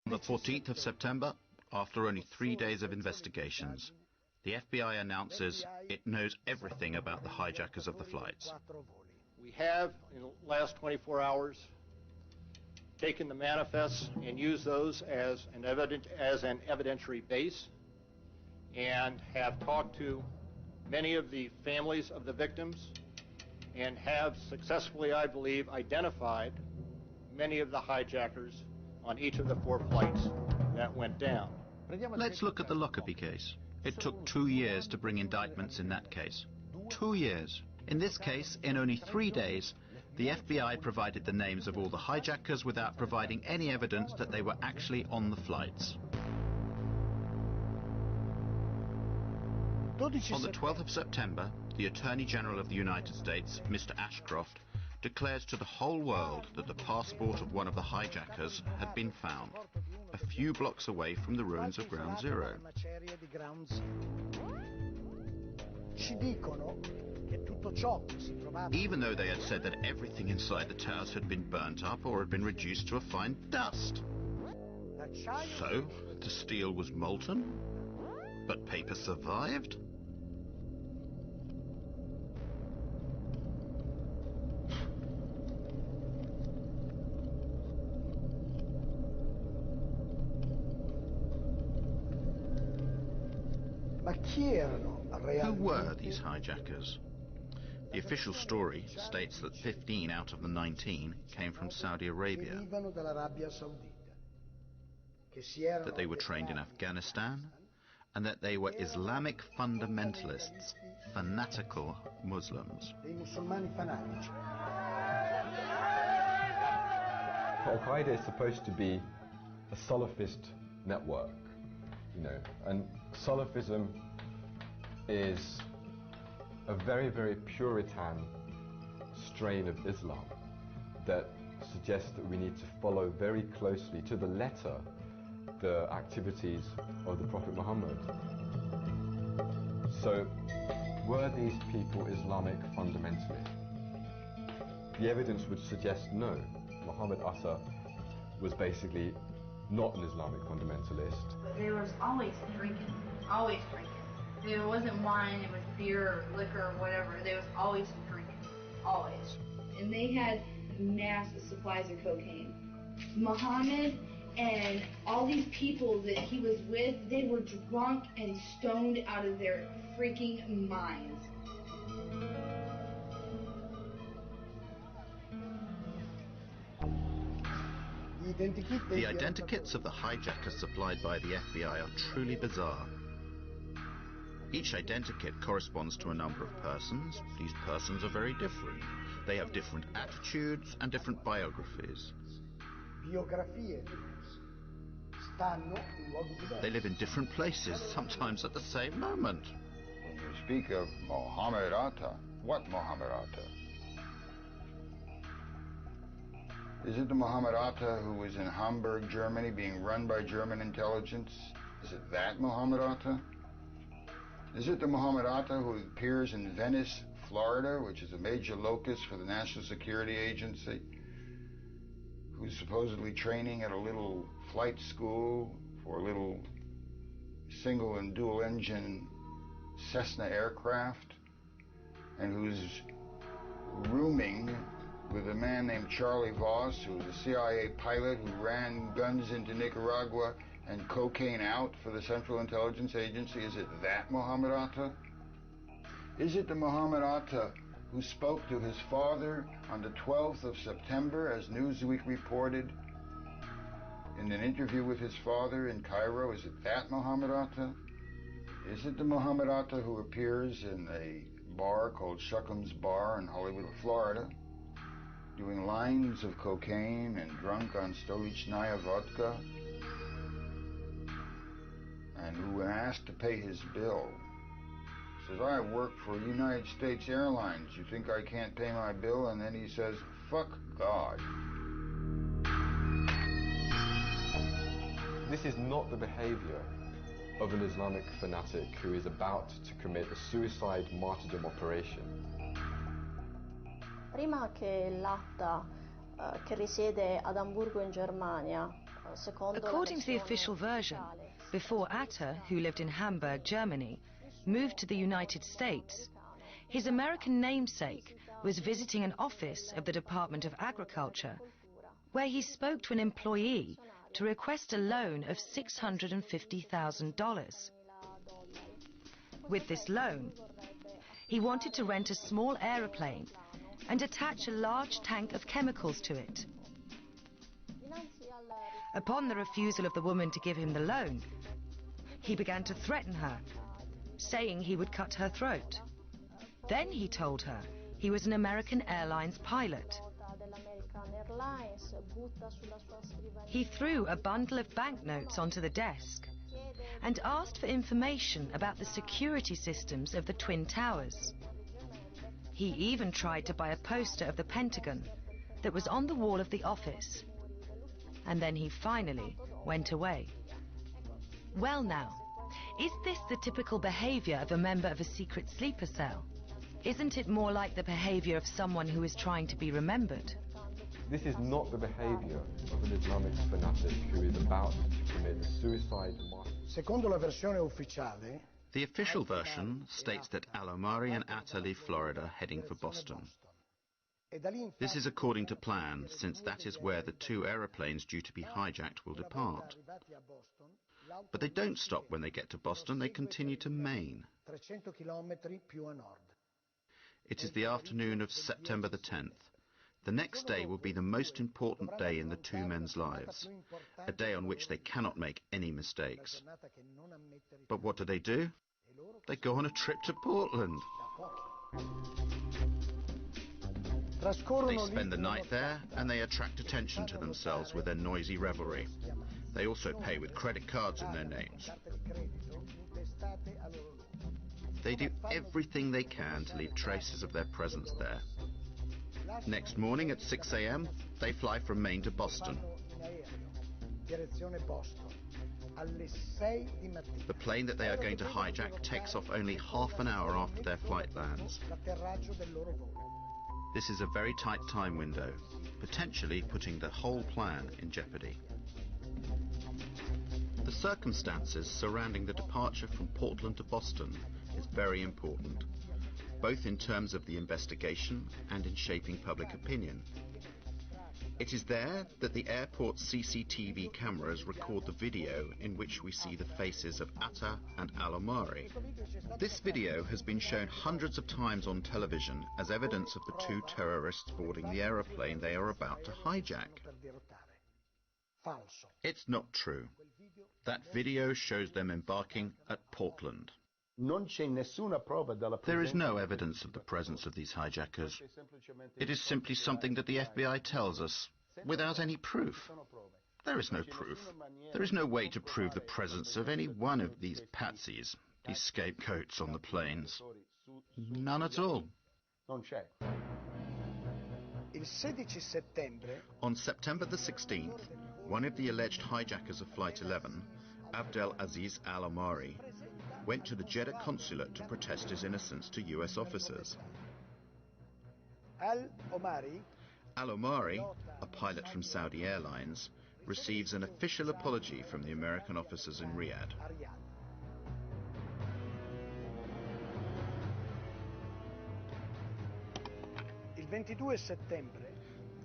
On the 14th of September, after only 3 days of investigations, the FBI announces it knows everything about the hijackers of the flights. We have, in the last 24 hours, taken the manifests and used those as an evidentiary base, and have talked to many of the families of the victims, and have successfully, I believe, identified many of the hijackers on each of the 4 flights that went down. Let's look at the Lockerbie case. It took 2 years to bring indictments in that case. 2 years. In this case, in only 3 days, the FBI provided the names of all the hijackers without providing any evidence that they were actually on the flights. On the 12th of September, the Attorney General of the United States, Mr. Ashcroft, declares to the whole world that the passport of one of the hijackers had been found, a few blocks away from the ruins of Ground Zero. Even though they had said that everything inside the towers had been burnt up or had been reduced to a fine dust. So, the steel was molten, but paper survived? Who were these hijackers? The official story states that 15 out of the 19 came from Saudi Arabia, that they were trained in Afghanistan, and that they were Islamic fundamentalists, fanatical Muslims. Al-Qaeda is supposed to be a Salafist network, and Salafism is a very, very Puritan strain of Islam that suggests that we need to follow very closely, to the letter, the activities of the Prophet Muhammad. So, were these people Islamic fundamentalists? The evidence would suggest no. Muhammad Atta was basically not an Islamic fundamentalist. But there was always drinking, always drinking. If it wasn't wine, it was beer or liquor or whatever. There was always some drinking, always. And they had massive supplies of cocaine. Muhammad and all these people that he was with, they were drunk and stoned out of their freaking minds. The identikits of the hijackers supplied by the FBI are truly bizarre. Each identikit corresponds to a number of persons. These persons are very different. They have different attitudes and different biographies. They live in different places, sometimes at the same moment. When you speak of Muhammad Atta, what Muhammad Atta? Is it the Muhammad Atta who was in Hamburg, Germany, being run by German intelligence? Is it that Muhammad Atta? Is it the Muhammad Atta who appears in Venice, Florida, which is a major locus for the National Security Agency, who's supposedly training at a little flight school for a little single and dual engine Cessna aircraft, and who's rooming with a man named Charlie Voss, who was a CIA pilot who ran guns into Nicaragua and cocaine out for the Central Intelligence Agency? Is it that Muhammad Atta? Is it the Muhammad Atta who spoke to his father on the 12th of September, as Newsweek reported, in an interview with his father in Cairo? Is it that Muhammad Atta? Is it the Muhammad Atta who appears in a bar called Shuckham's Bar in Hollywood, Florida, doing lines of cocaine and drunk on Stolichnaya vodka, and who, when asked to pay his bill, says, I work for United States Airlines, you think I can't pay my bill? And then he says, fuck God. This is not the behavior of an Islamic fanatic who is about to commit a suicide martyrdom operation. Prima che l'Atta, che risiede ad Amburgo in Germania, According to the official version, before Atta, who lived in Hamburg, Germany, moved to the United States, his American namesake was visiting an office of the Department of Agriculture, where he spoke to an employee to request a loan of $650,000. With this loan, he wanted to rent a small aeroplane and attach a large tank of chemicals to it. Upon the refusal of the woman to give him the loan, he began to threaten her, saying he would cut her throat. Then he told her he was an American Airlines pilot. He threw a bundle of banknotes onto the desk and asked for information about the security systems of the Twin Towers. He even tried to buy a poster of the Pentagon that was on the wall of the office. And then he finally went away. Well now, is this the typical behavior of a member of a secret sleeper cell? Isn't it more like the behavior of someone who is trying to be remembered? This is not the behavior of an Islamic fanatic who is about to commit a suicide march. Secondo la versione ufficiale, the official version states that Al-Omari and Atta leave Florida heading for Boston. This is according to plan, since that is where the two aeroplanes due to be hijacked will depart. But they don't stop when they get to Boston, they continue to Maine. It is the afternoon of September the 10th. The next day will be the most important day in the two men's lives, a day on which they cannot make any mistakes. But what do? They go on a trip to Portland. They spend the night there and they attract attention to themselves with their noisy revelry. They also pay with credit cards in their names. They do everything they can to leave traces of their presence there. Next morning at 6 a.m., they fly from Maine to Boston. The plane that they are going to hijack takes off only half an hour after their flight lands. This is a very tight time window, potentially putting the whole plan in jeopardy. The circumstances surrounding the departure from Portland to Boston is very important, both in terms of the investigation and in shaping public opinion. It is there that the airport's CCTV cameras record the video in which we see the faces of Atta and Al-Omari. This video has been shown hundreds of times on television as evidence of the two terrorists boarding the aeroplane they are about to hijack. It's not true. That video shows them embarking at Portland. There is no evidence of the presence of these hijackers. It is simply something that the FBI tells us, without any proof. There is no proof. There is no way to prove the presence of any one of these patsies, these scapegoats on the planes. None at all. On September the 16th, one of the alleged hijackers of Flight 11, Abdel Aziz Al-Omari, went to the Jeddah consulate to protest his innocence to US officers. Al-Omari, a pilot from Saudi Airlines, receives an official apology from the American officers in Riyadh.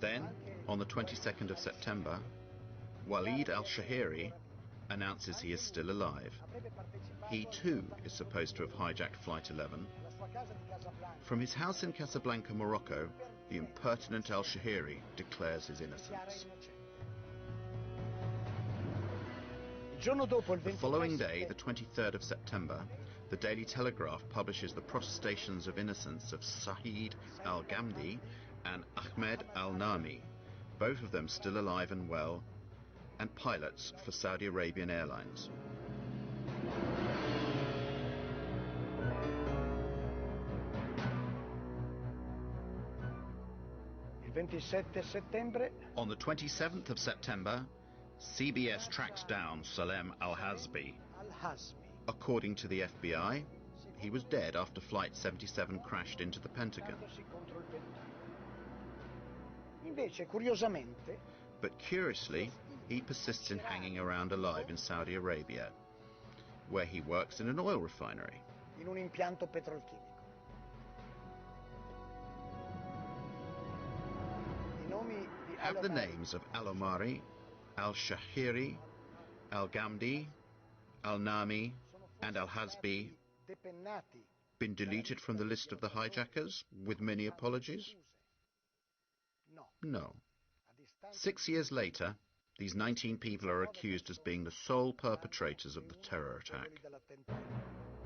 Then, on the 22nd of September, Walid al-Shahiri announces he is still alive. He too is supposed to have hijacked Flight 11. From his house in Casablanca, Morocco, the impertinent al-Shahiri declares his innocence. The following day, the 23rd of September, the Daily Telegraph publishes the protestations of innocence of Saeed al-Ghamdi and Ahmed al-Nami, both of them still alive and well, and pilots for Saudi Arabian Airlines. On the 27th of September, CBS tracks down Salem al-Hazbi. According to the FBI, he was dead after Flight 77 crashed into the Pentagon. But curiously, he persists in hanging around alive in Saudi Arabia, where he works in an oil refinery. in un impianto petrolchimico. I nomi di Have the Al-Omari names of Al-Omari, Al-Shahiri, Al-Ghamdi, Al-Nami, and Al-Hazbi depennati been deleted from the list of the hijackers, with many apologies? No. No. A distanza 6 years later, these 19 people are accused as being the sole perpetrators of the terror attack. dell'attentato.